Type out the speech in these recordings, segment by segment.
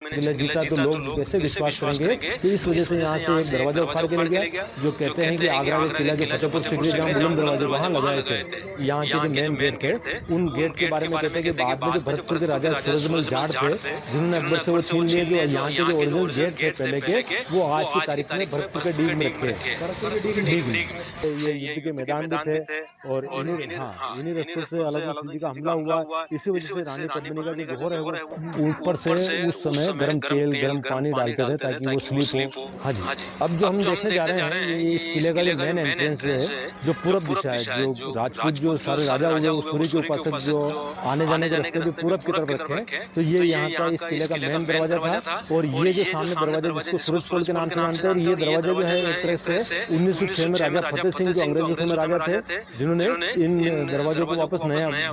किला जीता तो लोग कैसे विश्वास करेंगे कि इस वजह से यहाँ से एक दरवाजा उखाड़ के ले गया। जो कहते हैं कि आगरा का किला जो फतेहपुर सीकरी जहाँ बुलंद दरवाजे वहां लगाए थे, यहाँ के जो मेन गेट थे उन गेट के बारे में कहते हैं कि बाद में जो भरतपुर के राजा सूरजमल जाट थे जिन्होंने अकबर से वो छीन लिए, जो यहाँ के जो ओरिजिनल गेट थे पहले के, वो आज की तारीख में भरतपुर के डीग में रखे हैं, भरतपुर के डीग में। तो ये युद्ध के मैदान भी थे और इन्हीं रास्ते से अलाउद्दीन खिलजी का हमला हुआ। इसी वजह से रानी पद्मिनी का जो जोहर है वो ऊपर से उस समय गर्म तेल गर्म पानी डालते थे ताकि वो स्लीप हो। हाँ जी। अब जो हम देखने जा रहे हैं ये इस किले का जो मेन एंट्रेंस जो है, जो पूरब दिशा है, जो राजपूत जो सारे राजा हुए वो सूर्य के उपासक जो आने जाने के रास्ते भी पूरब की तरफ रखे हैं, तो ये यहाँ का इस किले का मेन दरवाजा था। और ये जो सामने दरवाजा जिसको सूरज कोल के नाम से जानते हैं, और ये दरवाजा जो है एक तरह से 1906 में राजा फतेह सिंह जो अंग्रेजों के राजा थे जिन्होंने इन दरवाजों को वापस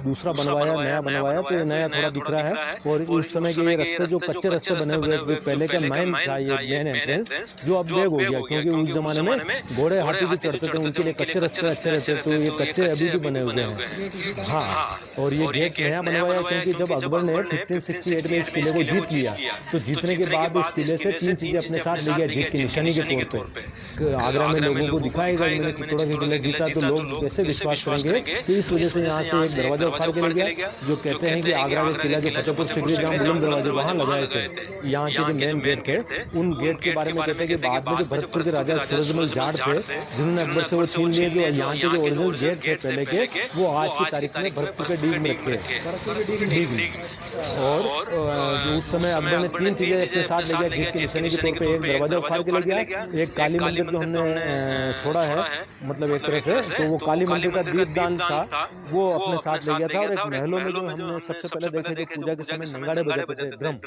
दूसरा नया बनवाया, तो ये नया थोड़ा दिख रहा है। और उस समय के ये रास्ते जो कच्चे रास्ते बने हुए जो पहले का मेन था, ये मेन एंट्रेंस जो अब डेग हो गया, क्योंकि उस जमाने में घोड़े हाथी भी चढ़ते थे, उनके लिए कच्चे रास्ते अच्छे रहते, तो ये कच्चे अभी भी बने हुए हैं। हाँ, और ये गेट नया बनवाया क्योंकि जब अकबर ने 1568 में इस किले को जीत लिया, तो जीतने के बाद इस किले से 3 चीजें अपने साथ ले गया जीत की निशानी के तौर पे। आगरा में लोगों को दिखाएगा कि मैंने चित्तौड़ के किले जीता, तो लोग कैसे विश्वास करेंगे कि इस वजह से यहाँ से एक दरवाजा उखाड़ के ले गया। जो कहते हैं कि आगरा का किला जो फतेहपुर सीकरी जहाँ बुलंद दरवाजे वहां लगाए थे, यहाँ के जो मेन गेट थे उन गेट के बारे में कहते हैं कि बाद में जो भरतपुर के राजा सूरजमल जाट थे जिन्होंने अकबर से वो छीन लिए, जो यहाँ के जो ओरिजिनल गेट थे पहले के, वो आज की तारीख में भरतपुर के डीग में रखे हैं, भरतपुर के डीग में। और जो उस समय अकबर ने 3 चीजें अपने साथ ले गया जीत की निशानी के तौर पे, एक दरवाजा उखाड़ के ले गया, एक काली मंदिर जो हमने छोड़ा है, मतलब एक तरह से तो वो काली मंदिर का दीपदान था वो अपने साथ ले गया था, और एक महलों में जो हमने सबसे पहले देखे जो पूजा के समय नगाड़े बजाते थे ड्रम,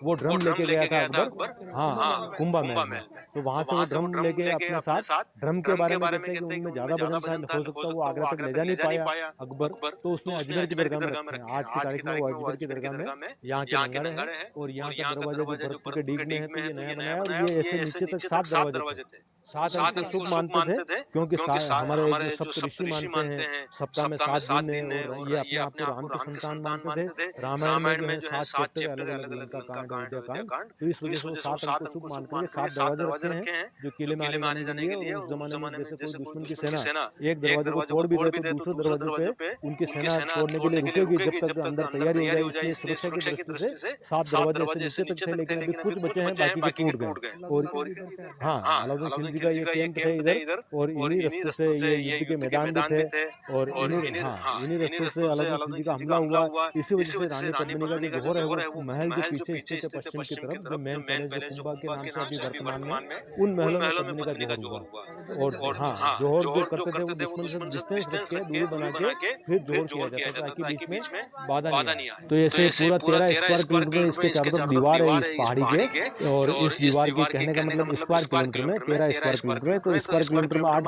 वो ड्रम लेके गया था अकबर, हाँ, कुंभा महल में। तो वहां से वो ड्रम लेके अपने साथ, ड्रम के बारे में कहते हैं कि उनमें ज्यादा वजन था, हो सकता है वो आगरा तक ले जा नहीं पाया अकबर, तो उसने अजमेर की दरगाह में रखे हैं। आज की तारीख में वो अजमेर की दरगाह में यहाँ के नगाड़े हैं, और यहाँ का दरवाजा जो भरतपुर के डीग में है, तो ये नया बनाया, और ये ऐसे नीचे तक 7 दरवाजे थे। 7 अंक को शुभ मानते थे क्योंकि हमारे जो सप्त ऋषि मानते हैं सप्ताह में 7 दिन है, और ये अपने आप को राम के संतान मानते थे। रामायण में जो है 7 चैप्टर अलग अलग, लंका कांड, अयोध्या कांड, तो इस वजह से वो 7 अंक को शुभ मान करके 7 दरवाजे रखे हैं जो किले में आने जाने के लिए। और उस जमाने में जैसे कोई दुश्मन की सेना एक दरवाजे को तोड़ भी दे तो दूसरे दरवाजे पे उनकी सेना छोड़ने के लिए रुकेगी जब तक अंदर तैयारी हो जाए, इसलिए सुरक्षा की दृष्टि से 7 दरवाजे ऐसे नीचे तक थे, लेकिन अभी कुछ बचे हैं, बाकी के टूट गए। और हाँ, अलाउद्दीन खिलजी का ये कैंप थे इधर, और इन्हीं रास्ते से ये युद्ध के मैदान भी थे, और इन्हीं रास्ते से अलाउद्दीन खिलजी का हमला हुआ। इसी वजह से रानी पद्मिनी का जो जोहर है वो महल जो पीछे स्थित है पश्चिम की तरफ, जो मेन पैलेस जो कुंभा के नाम से अभी वर्तमान में, उन महलों में पद्मिनी का जोहर हुआ। और हाँ, जोहर जो करते थे वो दुश्मन से डिस्टेंस रख के, दूरी बना के फिर जोहर किया जाता था ताकि बीच में बाधा नहीं आए। तो ऐसे पूरा 13 स्क्वायर किलोमीटर में इसके चारों तरफ दीवार है इस पहाड़ी के, और इस दीवार के कहने का मतलब स्क्वायर किलोमीटर में 13 स्क्वायर किलोमीटर है, तो स्क्वायर किलोमीटर में 8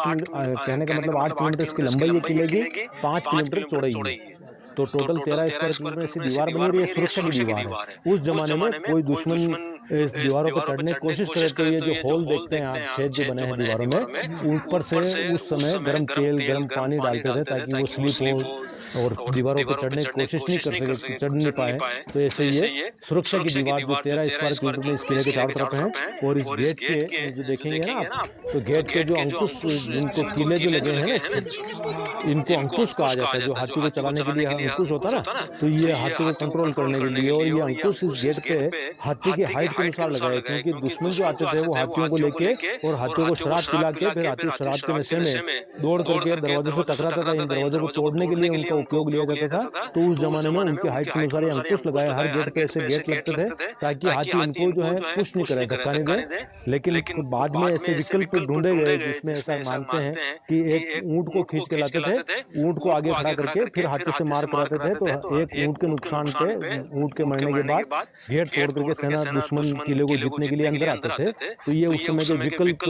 कहने का मतलब 8 किलोमीटर इसकी लंबाई ये किले की, 5 किलोमीटर चौड़ाई है, तो टोटल 13 स्क्वायर किलोमीटर ऐसी दीवार बनी रही है, सुरक्षा की दीवार है। उस जमाने में कोई दुश्मन इस दीवारों पर चढ़ने की कोशिश करे तो ये जो होल देखते हैं आप, छेद जो बने हैं दीवारों में, ऊपर से उस समय गर्म तेल गर्म पानी डालते थे ताकि वो स्लिप हो और दीवारों पर चढ़ने की कोशिश नहीं कर सके, चढ़ नहीं पाए। तो ऐसे ये सुरक्षा की दीवार जो 13 स्क्वायर किलोमीटर में इस किले के चारों तरफ है। और इस गेट के जो देखेंगे ना आप, तो गेट के जो अंकुश, जिनको किले जो लगे हैं ना, इनको अंकुश कहा जाता है, जो हाथी को चलाने के लिए अंकुश होता है ना, तो ये हाथी को कंट्रोल करने के लिए। और ये अंकुश इस गेट पे हाथी की हाइट के अनुसार लगाए, क्योंकि दुश्मन जो आते थे वो हाथियों को लेके और हाथियों को शराब पिला के फिर हाथी शराब के नशे में दौड़ करके दरवाजे से टकराता था। इन दरवाजों को तोड़ने के लिए उनका उपयोग लिया जाता था। तो उस जमाने में उनकी हाइट के अनुसार ये अंकुश लगाए, हर गेट पे ऐसे गेट लगते थे ताकि हाथी उनको जो है पुश नहीं करे, धक्का नहीं दे। लेकिन बाद में ऐसे विकल्प ढूंढे गए जिसमें ऐसा मानते हैं कि एक ऊंट को खींच के लाते थे, ऊंट को आगे खड़ा करके फिर हाथी से मार कराते थे, तो एक ऊंट के नुकसान पे, ऊंट के मरने के बाद गेट तोड़ करके सेना दुश्मन किले को जीतने के लिए अंदर आते थे। तो ये उस समय के विकल्प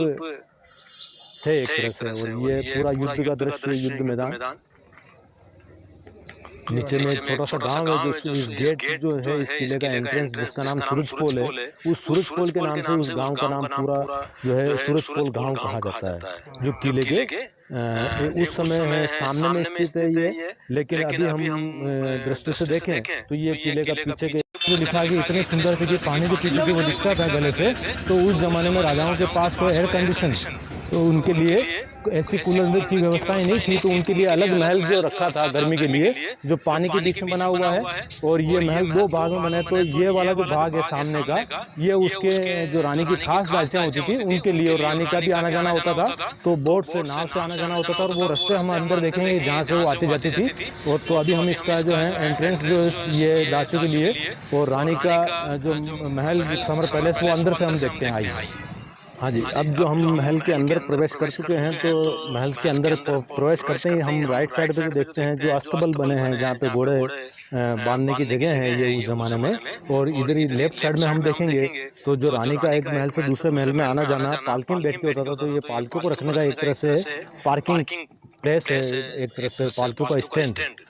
थे एक तरह से। और ये पूरा युद्ध का दृश्य, युद्ध मैदान नीचे में एक छोटा सा गांव है, जो इस गेट जो है इस किले का एंट्रेंस, जिसका नाम सूरज पोल है, उस सूरज पोल के नाम से उस गांव का नाम पूरा जो है सूरज पोल गांव कहा जाता है, जो किले के उस समय है सामने में स्थित है ये। लेकिन अभी हम दृष्टि से देखें तो ये किले का पीछे के जो लिखा कि इतने सुंदर थे कि पानी के पीछे की वो दिखता था गले से। तो उस जमाने में राजाओं के पास कोई एयर कंडीशन, तो उनके लिए ऐसी कूलर की व्यवस्थाएं नहीं थी, तो उनके लिए अलग महल जो रखा था गर्मी के लिए, जो पानी के बीच में बना हुआ है। और ये महल दो भाग में बने, तो ये वाला जो भाग है सामने का, ये उसके जो रानी की खास बातें होती थी उनके लिए, और रानी का भी आना जाना होता था, तो बोट से नाव से आना जाना होता था। और वो रास्ते हम अंदर देखेंगे जहाँ से वो आती जाती थी। और तो अभी हम इसका जो है एंट्रेंस जो ये दासियों के लिए और रानी का जो महल समर पैलेस, वो अंदर से हम देखते हैं। आइए। हाँ जी, अब जो हम महल के अंदर प्रवेश कर चुके हैं, तो महल के अंदर प्रवेश करते ही हम राइट साइड पे जो देखते हैं, जो अस्तबल बने हैं जहाँ पे घोड़े बांधने की जगह है ये उस जमाने में। और इधर ही लेफ्ट साइड में हम देखेंगे तो जो रानी का एक महल से दूसरे महल में आना जाना पालकी में बैठ के होता था, तो ये पालकियों को रखने का एक तरह से पार्किंग प्लेस है, एक तरह से पालकियों का स्टैंड।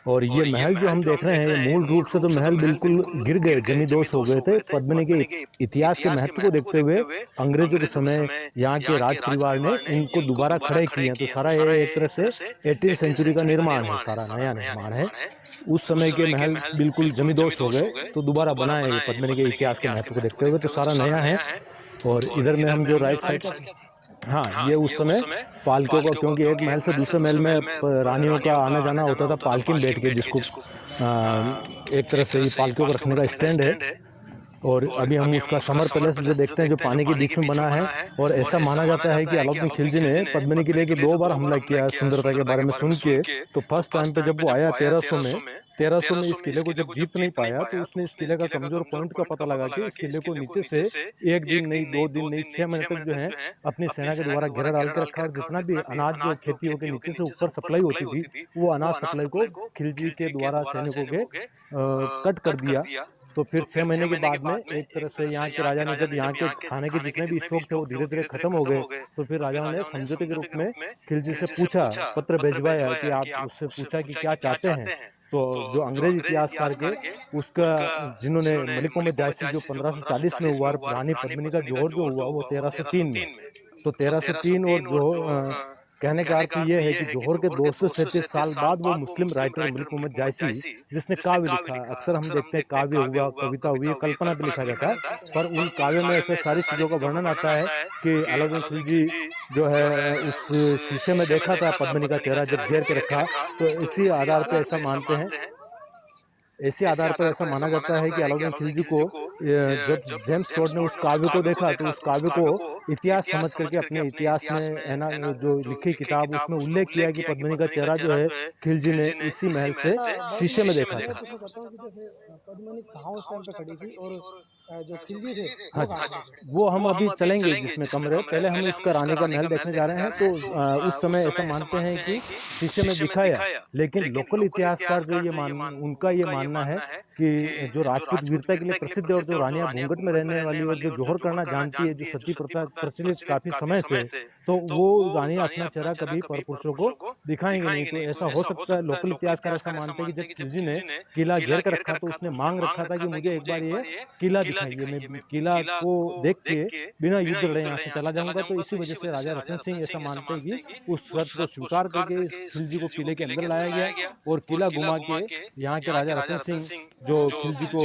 और ये महल जो हम देख रहे हैं, मूल रूप से तो महल बिल्कुल गिर गए, जमींदोज हो गए थे। पद्मिनी के इतिहास के महत्व को देखते हुए अंग्रेजों के समय यहाँ के राज परिवार ने इनको दोबारा खड़े किए हैं। तो सारा ये एक तरह से 18वीं सेंचुरी का निर्माण है, सारा नया निर्माण है। उस समय के महल बिल्कुल जमींदोज हो गए, तो दोबारा बनाए ये पद्मिनी के इतिहास के महत्व को देखते हुए, तो सारा नया है। और इधर में हम जो राइट साइड, हाँ, ये उस समय पालकियों का, क्योंकि एक महल से दूसरे महल में रानियों का आना जाना होता था पालकी में बैठ के, जिसको एक तरह से पालकियों को रखने का स्टैंड है। और अभी हम उसका समर पैलेस जो देखते हैं, जो पानी के बीच में बना है। और ऐसा माना जाता है कि अलाउद्दीन खिलजी ने पद्मिनी किले के 2 बार हमला किया सुंदरता के बारे में सुन के। तो फर्स्ट टाइम पे जब वो आया 1300 में इस किले को जब जीत नहीं पाया, तो उसने इस किले का कमजोर पॉइंट का पता लगा कि इस किले को नीचे से 1 दिन नहीं, 2 दिन नहीं, 6 महीने तक जो है अपनी सेना के द्वारा घेरा डाल के रखा। और जितना भी अनाज जो खेतियों के नीचे से ऊपर सप्लाई होती थी, वो अनाज सप्लाई को खिलजी के द्वारा सैनिकों के कट कर दिया। तो फिर 6 महीने के बाद में एक तरह से यहाँ के राजा ने, जब यहाँ के खाने के जितने भी स्टॉक थे वो धीरे धीरे खत्म हो गए, तो फिर राजाओं ने समझौते के रूप में खिलजी से पूछा, पत्र भेजवाया कि आप उससे पूछा कि क्या चाहते हैं। तो जो अंग्रेज इतिहासकार के उसका, जिन्होंने मलिक मोहम्मद जायसी जो 1540 में हुआ, रानी पद्मिनी का जोहर जो हुआ वो 1303 में। तो 1303 और जो कहने का अर्थ ये है कि जोहर के 237 साल बाद वो मुस्लिम राइटर मलिक मोहम्मद जायसी, जिसने काव्य लिखा, अक्सर हम देखते हैं काव्य हुआ, कविता हुई, कल्पना भी लिखा जाता है, पर उन काव्य में ऐसे सारी चीजों का वर्णन आता है कि अलाउद्दीन खिलजी जो है उस शीशे में देखा था पद्मिनी का चेहरा जब घेर के रखा। तो इसी आधार पर ऐसा मानते हैं, इसी आधार पर ऐसा माना जाता है कि अलाउद्दीन खिलजी को जब जेम्स टोड ने उस काव्य को देखा, तो उस काव्य को इतिहास समझ करके अपने इतिहास में है ना जो लिखी किताब, उसमें उल्लेख किया कि पद्मिनी का चेहरा जो है खिलजी ने इसी महल से शीशे में देखा था। पद्मिनी कहाँ उस टाइम पे खड़ी थी और जो खिलजी थे हाँ जी, वो हम अभी चलेंगे जिसमें कमरे, पहले हम इसका रानी का महल देखने जा रहे हैं। तो उस समय ऐसा मानते हैं कि शीशे में दिखाया, लेकिन लोकल इतिहासकार जो उनका ये मानना है कि जो राजपूत वीरता के लिए प्रसिद्ध है और जो रानियां घूंघट में रहने वाली और जो जोहर करना जानती है, जो सती प्रथा प्रचलित काफी समय से, तो वो रानियां अपना चेहरा कभी परपुरुषों को दिखाएंगे नहीं। तो ऐसा हो सकता है, लोकल इतिहासकार ऐसा मानते हैं कि जब खिलजी ने किला घेर कर रखा, तो उसने मांग रखा था कि मुझे एक बार ये किला दिखाइए, मैं किला को देख के बिना युद्ध लड़े यहाँ से चला जाऊंगा। तो इसी वजह से राजा रतन सिंह ऐसा मानते हैं कि उस शर्त को स्वीकार करके खिलजी को किले के अंदर लाया गया और किला घुमा के यहाँ के राजा रतन सिंह जो खिलजी को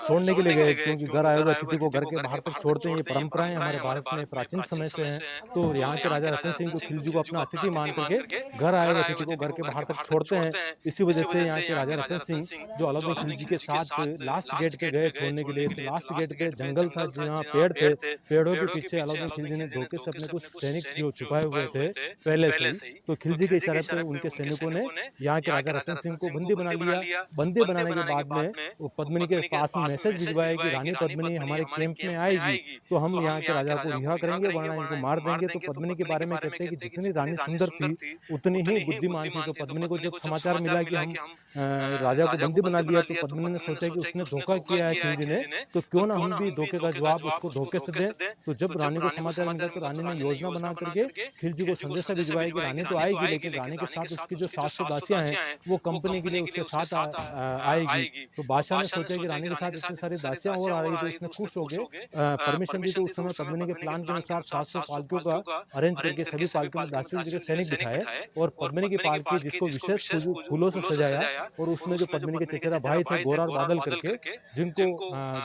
छोड़ने के लिए गए, क्योंकि घर आए हुए अतिथि को घर के बाहर तक छोड़ते हैं, ये परंपराएं हमारे भारत में प्राचीन समय से हैं। तो यहाँ के राजा रतन सिंह को खिलजी को अपना अतिथि मान करके घर आए हुए अतिथि को घर के बाहर तक छोड़ते हैं। इसी वजह से यहाँ के राजा रतन सिंह जो अलाउद्दीन खिलजी के साथ लास्ट गेट पे गए छोड़ने के लिए, तो लास्ट गेट पे जंगल था जहाँ पेड़ थे, पेड़ों के पीछे अलाउद्दीन खिलजी ने धोखे से अपने कुछ सैनिक जो छुपाए हुए थे पहले से ही, तो खिलजी के इशारे पर उनके सैनिकों ने यहाँ के राजा रतन सिंह को बंदी बना लिया। बंदी बनाने के बाद में वो पद्मिनी के पास में मैसेज भिजवाया कि रानी पद्मिनी हमारे कैंप में आएगी तो हम यहाँ के राजा को रिहा करेंगे, वरना इनको मार देंगे। तो पद्मिनी के बारे में कहते हैं कि जितनी रानी सुंदर थी उतनी ही बुद्धिमान थी। तो पद्मिनी को जब समाचार मिला कि हम राजा को बंदी बना दिया, तो पद्मिनी ने सोचा कि उसने धोखा किया है खिलजी ने, तो क्यों ना हम भी धोखे का जवाब उसको धोखे से दें। तो जब रानी को समाचार मिला तो रानी ने योजना बना करके खिलजी को संदेशा भिजवाया कि रानी तो आएगी, लेकिन रानी के साथ उसकी जो 700 दासियां हैं वो कंपनी के लिए उसके साथ आएगी। तो बादशाह ने सोचा कि रानी के साथ इतनी सारी दासियां और आ रही, तो उसने खुश हो गए परमिशन दी। तो उस समय पद्मिनी के प्लान के अनुसार 700 पालकियों का अरेंज करके सभी पालकियों में दासियों की जगह सैनिक बिठाए, और पद्मिनी की पालकी जिसको विशेष फूलों से सजाया, और उसमें जो पद्मिनी के चचेरा भाई थे गोरा और बादल करके, जिनको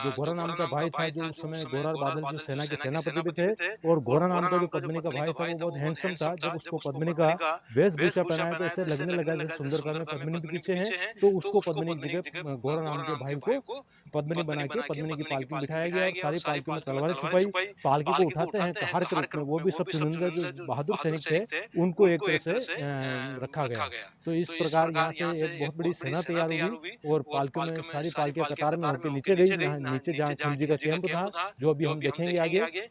जो गोरा नाम का भाई था, जो उस समय गोरा और बादल जो सेना के सेनापति भी थे, और गोरा नाम का जो पद्मिनी का भाई था वो बहुत हैंडसम था। जब उसको पद्मिनी का वेशभूषा पहनाया तो ऐसे लगने लगा जैसे सुंदरकांड में पद्मिनी भी पीछे है। तो उसको पद्मिनी की जगह गोरा नाम के भाई को पद्मिनी बना के पद्मिनी की पालकी में बिठाया गया, और सारी पालकी में तलवारें छुपाई। पालकी को उठाते हैं कहार के रूप में, वो भी सब चुनिंदा जो बहादुर सैनिक थे उनको एक तरह से रखा गया। तो इस प्रकार यहाँ से एक बहुत बड़ी सेना तैयार हुई, और पालकियों में सारी पालकियां कतार में होकर नीचे गई, यहाँ नीचे जहाँ खिलजी का कैंप था, जो अभी हम देखेंगे आगे,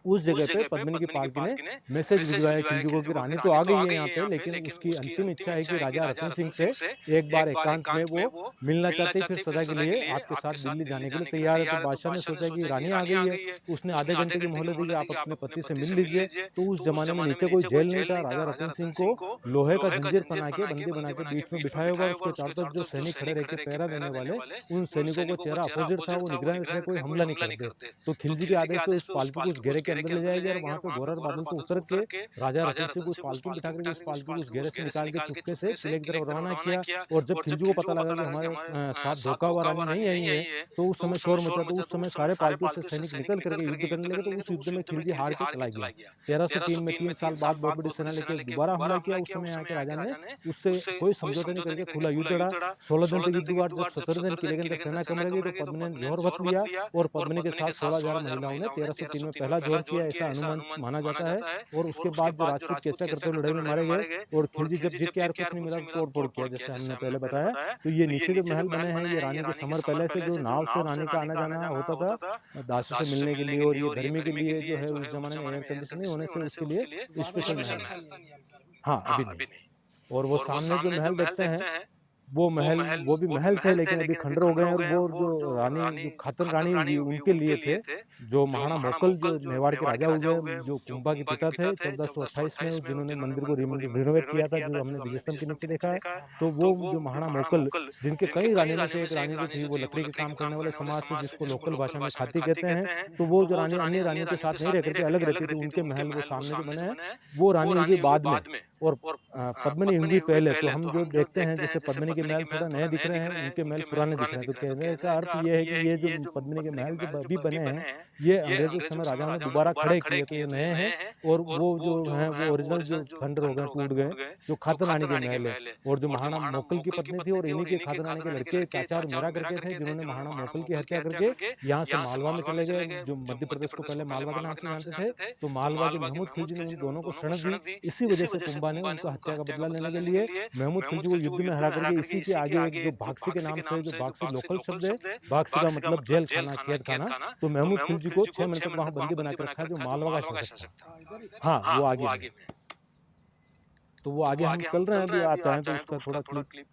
उस जगह पे पद्मिनी की पालकी ने मैसेज भिजवाया खिलजी को कि रानी तो आ गई है यहाँ पे, लेकिन उसकी अंतिम इच्छा है कि राजा रतन सिंह से एक बार एकांत में वो मिलना चाहते हैं, फिर सदा के लिए आपके साथ दिल्ली जाने के लिए तैयार है। तो बादशाह ने सोचा कि रानी आ गई है, उसने आधे घंटे की मोहलत दी कि आप अपने पति से मिल लीजिए। तो उस जमाने में नीचे कोई जेल नहीं था, राजा रतन सिंह को लोहे का जंजीर बना के बंदी बना के बीच में बिठाया होगा, उसके चारों तरफ जो सैनिक खड़े रहकर पहरा देने वाले, उन सैनिकों को चेहरा अपोजिट था, वो निगरानी रखने कोई हमला नहीं करते। तो खिलजी के आदेश पे उस पालकी को उस घेरे के अंदर ले जाया गया, और वहां पे गोरा और बादल को उतर के राजा रतन सिंह को उस पालकी में बिठा करके उस पालकी को उस घेरे से निकाल के चुपके से किले की तरफ रवाना किया। और जब खिलजी को पता लगा कि हमारे साथ धोखा हुआ, रानी नहीं आई है, तो उस समय शोर मचा। तो उस समय सारे पालकियों से सैनिक निकल करके युद्ध करने लगे। तो उस युद्ध में खिलजी हार के चला गया। 1303 में 3 साल बाद बहुत बड़ी सेना लेकर दोबारा हमला किया। उस समय यहाँ के राजा ने उससे कोई समझौता नहीं करके खुला युद्ध लड़ा। 16 दिन तक युद्ध हुआ। जब 17 दिन किले के अंदर सेना कम रह गई, तो पद्मिनी ने जोहर वत लिया, और पद्मिनी के साथ 16,000 महिलाओं ने 1303 में पहला जोहर किया, ऐसा अनुमान माना जाता है। और उसके बाद जो राजपूत कैसा करते हुए लड़ाई में मारे गए, और खिलजी जब जीत के यार कुछ नहीं मिला तो तोड़ फोड़ किया, जैसे हमने पहले बताया। तो ये नीचे जो महल बने हैं, ये रानी के समर पहले से जो नाव से रानी का आना जाना होता था दासों से मिलने के लिए, और ये गर्मी के लिए जो है उस जमाने में एयर कंडीशन नहीं होने से उसके लिए स्पेशल महल। हाँ, अभी नहीं। और वो सामने जो महल देखते हैं वो महल, वो भी महल थे, लेकिन अभी खंडर हो गए हैं। और वो जो रानी, जो खातन रानी हुई, उनके लिए थे, जो महाराणा मोकल जो मेवाड़ के राजा हुए, जो कुंभा के पिता थे 1428 में, जिन्होंने मंदिर को रिनोवेट किया था, जो हमने विजयस्तंभ के नीचे देखा है। तो वो जो महाराणा मोकल, जिनके कई रानी में से एक रानी जो थी वो लकड़ी के काम करने वाले समाज से, जिसको लोकल भाषा में खाती कहते हैं। तो वो जो रानी अन्य रानियों के साथ नहीं रह करके अलग रहती थी, उनके महल वो सामने जो बने हैं, वो रानी हुई बाद में, और पद्मिनी हुई पहले। तो हम जो देखते हैं जैसे पद्मिनी के महल थोड़ा नए दिख रहे हैं, उनके महल पुराने दिख रहे हैं। तो कहने का अर्थ ये है कि ये जो पद्मिनी के महल जो अभी बने हैं, ये अंग्रेजों के समय राजाओं ने दोबारा खड़े किए, तो ये नए हैं। और वो जो हैं वो ओरिजिनल जो खंडर हो गए, टूट गए, जो खातन रानी के महल है। और जो महाराणा मोकल की पत्नी थी, और इन्हीं के खातन रानी के लड़के चाचा और मेरा करके थे, जिन्होंने महाराणा मोकल की हत्या करके यहाँ से मालवा में चले गए, जो मध्य प्रदेश को पहले मालवा के नाम से जानते थे। तो मालवा के महमूद खिलजी ने उन दोनों को शरण दी। इसी वजह से कुंभा ने उनका हत्या का बदला लेने के लिए महमूद खिलजी को युद्ध में हरा करके, इसी के आगे एक जो भागसी के नाम से, जो भागसी लोकल शब्द है, भागसी का मतलब जेल खाना, कैद खाना। तो महमूद खिलजी को 6 महीने तक वहां बंदी बना के रखा, जो मालवा का शासक था। हाँ, वो आगे। तो वो आगे हम चल रहे हैं, अभी आप चाहें तो उसका थोड़ा क्लिप